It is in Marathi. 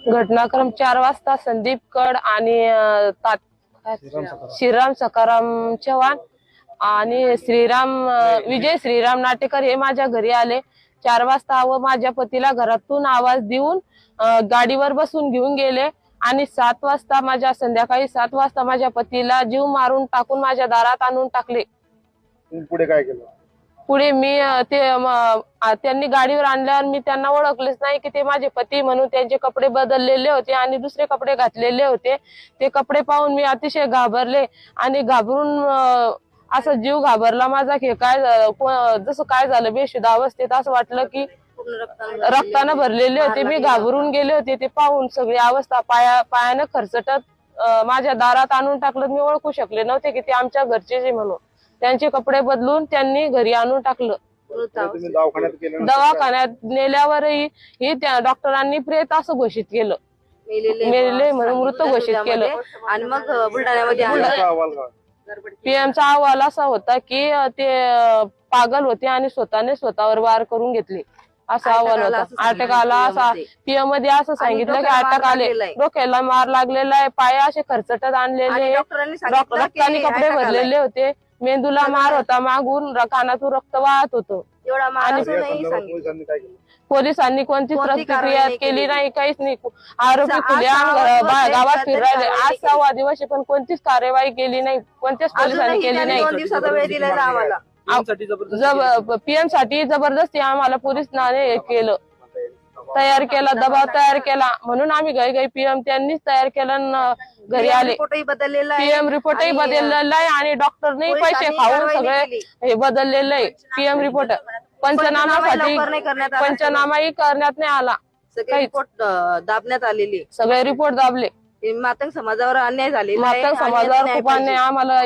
घटनाक्रम 4 वाजता संदीप कड आणि श्रीराम सकाराम चव्हाण आणि विजय श्रीराम नाटेकर हे माझ्या घरी आले 4 वाजता व माझ्या पतीला घरातून आवाज देऊन गाडीवर बसून घेऊन गेले आणि संध्याकाळी 7 वाजता माझ्या पतीला जीव मारून टाकून माझ्या दारात आणून टाकले। पुढे काय केलं? पुढे मी त्यांनी गाडीवर आणल्यावर मी त्यांना ओळखलेच नाही की ते माझे पती म्हणून त्यांचे कपडे बदललेले होते आणि दुसरे कपडे घातलेले होते। ते कपडे पाहून मी अतिशय घाबरले आणि घाबरून असं जीव घाबरला माझा की जसं काय झालं बेशुद्ध अवस्थेत असं वाटलं की रक्तानं भरलेले होते। मी घाबरून गेले होते ते पाहून सगळी अवस्था पायानं खरचटत माझ्या दारात आणून टाकलं। मी ओळखू शकले नव्हते की ते आमच्या घरचे म्हणून त्यांचे कपडे बदलून त्यांनी घरी आणून टाकलं। दवाखान्यात नेल्यावरही त्या डॉक्टरांनी प्रेत असं घोषित केलं, मेलेले म्हणून मृत घोषित केलं। आणि मग बुलढाण्यामध्ये पीएमचा अहवाल असा होता की ते पागल होते आणि स्वतःवर वार करून घेतले असा अहवाल होता। अटक आला असा पीएम मध्ये असं सांगितलं की अटक आले, डोक्याला मार लागलेला आहे, पाय असे खरचटत आणलेले, रक्ताने कपडे भरलेले होते, मेंदूला मार होता, मागून कानातून रक्त वाहत होतं। पोलिसांनी कोणतीच प्रतिक्रिया केली नाही, काहीच नाही। आरोपी खुल्या गावात फिरायले, आज 6वा दिवस पण कोणतीच कार्यवाही केली नाही, कोणत्याच पोलिसांनी केली नाही। 2 दिवसाचा वेळ दिला आम्हाला पीएम साठी जबरदस्ती आम्हाला पोलिसांनी केलं, तयार केला, दबाव तयार केला म्हणून आम्ही घाई पीएम त्यांनीच तयार केलं, घरी आले। पीएम रिपोर्टही बदललेला आहे आणि डॉक्टरने पैसे खाऊन सगळे हे बदललेलं आहे। पीएम रिपोर्ट पंचनामाही करण्यात नाही आला, रिपोर्ट दाबण्यात आलेली, सगळे रिपोर्ट दाबले। मातंग समाजावर अन्याय झालेला, मातंग समाजावर खूप अन्याय आम्हाला